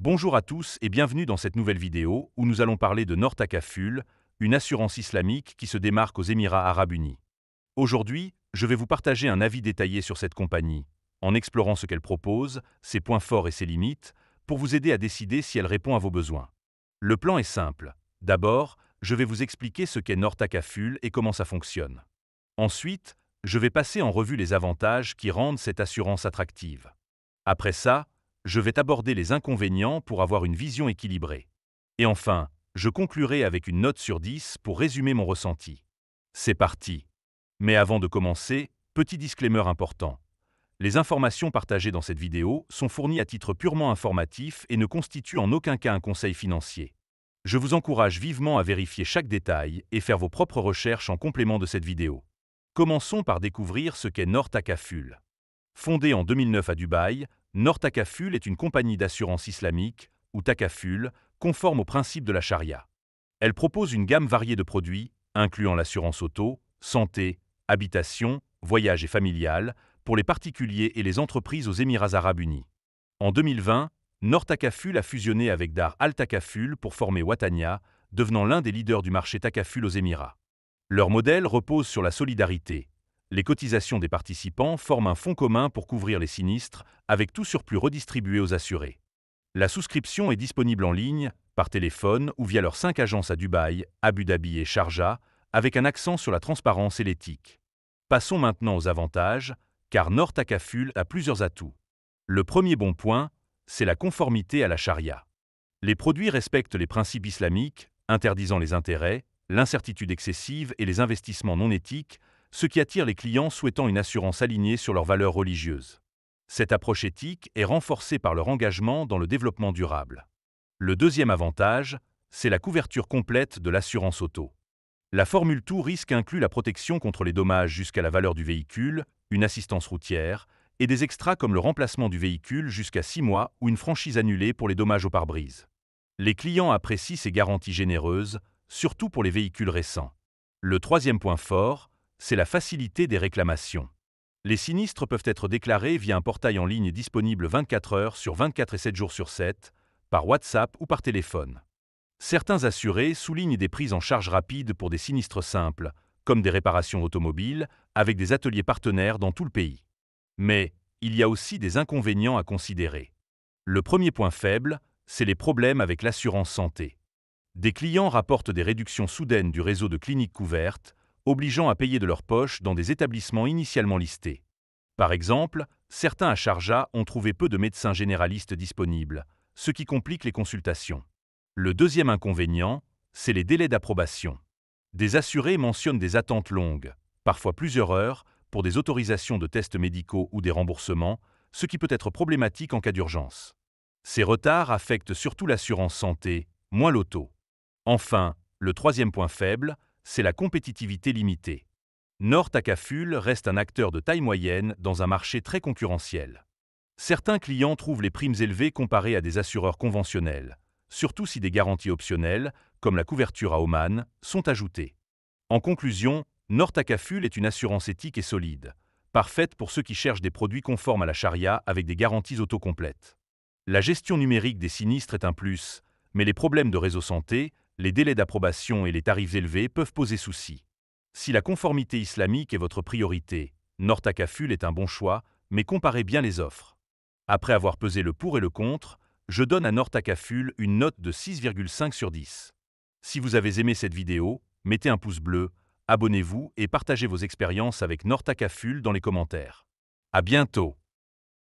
Bonjour à tous et bienvenue dans cette nouvelle vidéo où nous allons parler de Nortakaful, une assurance islamique qui se démarque aux Émirats arabes unis. Aujourd'hui, je vais vous partager un avis détaillé sur cette compagnie, en explorant ce qu'elle propose, ses points forts et ses limites, pour vous aider à décider si elle répond à vos besoins. Le plan est simple. D'abord, je vais vous expliquer ce qu'est Nortakaful et comment ça fonctionne. Ensuite, je vais passer en revue les avantages qui rendent cette assurance attractive. Après ça, je vais aborder les inconvénients pour avoir une vision équilibrée. Et enfin, je conclurai avec une note sur 10 pour résumer mon ressenti. C'est parti. Mais avant de commencer, petit disclaimer important. Les informations partagées dans cette vidéo sont fournies à titre purement informatif et ne constituent en aucun cas un conseil financier. Je vous encourage vivement à vérifier chaque détail et faire vos propres recherches en complément de cette vidéo. Commençons par découvrir ce qu'est Nortakaful. Fondée en 2009 à Dubaï, Nortakaful est une compagnie d'assurance islamique, ou Takaful, conforme aux principes de la charia. Elle propose une gamme variée de produits, incluant l'assurance auto, santé, habitation, voyage et familial, pour les particuliers et les entreprises aux Émirats arabes unis. En 2020, Nortakaful a fusionné avec Dar Al Takaful pour former Watania, devenant l'un des leaders du marché Takaful aux Émirats. Leur modèle repose sur la solidarité. Les cotisations des participants forment un fonds commun pour couvrir les sinistres, avec tout surplus redistribué aux assurés. La souscription est disponible en ligne, par téléphone ou via leurs 5 agences à Dubaï, Abu Dhabi et Sharjah, avec un accent sur la transparence et l'éthique. Passons maintenant aux avantages, car Nortakaful a plusieurs atouts. Le premier bon point, c'est la conformité à la charia. Les produits respectent les principes islamiques, interdisant les intérêts, l'incertitude excessive et les investissements non éthiques, ce qui attire les clients souhaitant une assurance alignée sur leurs valeurs religieuses. Cette approche éthique est renforcée par leur engagement dans le développement durable. Le deuxième avantage, c'est la couverture complète de l'assurance auto. La formule tout risque inclut la protection contre les dommages jusqu'à la valeur du véhicule, une assistance routière, et des extras comme le remplacement du véhicule jusqu'à 6 mois ou une franchise annulée pour les dommages au pare-brise. Les clients apprécient ces garanties généreuses, surtout pour les véhicules récents. Le troisième point fort, c'est la facilité des réclamations. Les sinistres peuvent être déclarés via un portail en ligne disponible 24 heures sur 24 et 7 jours sur 7, par WhatsApp ou par téléphone. Certains assurés soulignent des prises en charge rapides pour des sinistres simples, comme des réparations automobiles, avec des ateliers partenaires dans tout le pays. Mais il y a aussi des inconvénients à considérer. Le premier point faible, c'est les problèmes avec l'assurance santé. Des clients rapportent des réductions soudaines du réseau de cliniques couvertes, obligeant à payer de leur poche dans des établissements initialement listés. Par exemple, certains à Sharjah ont trouvé peu de médecins généralistes disponibles, ce qui complique les consultations. Le deuxième inconvénient, c'est les délais d'approbation. Des assurés mentionnent des attentes longues, parfois plusieurs heures, pour des autorisations de tests médicaux ou des remboursements, ce qui peut être problématique en cas d'urgence. Ces retards affectent surtout l'assurance santé, moins l'auto. Enfin, le troisième point faible, c'est la compétitivité limitée. Nortakaful reste un acteur de taille moyenne dans un marché très concurrentiel. Certains clients trouvent les primes élevées comparées à des assureurs conventionnels, surtout si des garanties optionnelles, comme la couverture à Oman, sont ajoutées. En conclusion, Nortakaful est une assurance éthique et solide, parfaite pour ceux qui cherchent des produits conformes à la charia avec des garanties auto-complètes. La gestion numérique des sinistres est un plus, mais les problèmes de réseau santé, les délais d'approbation et les tarifs élevés peuvent poser souci. Si la conformité islamique est votre priorité, Nortakaful est un bon choix, mais comparez bien les offres. Après avoir pesé le pour et le contre, je donne à Nortakaful une note de 6,5 sur 10. Si vous avez aimé cette vidéo, mettez un pouce bleu, abonnez-vous et partagez vos expériences avec Nortakaful dans les commentaires. À bientôt!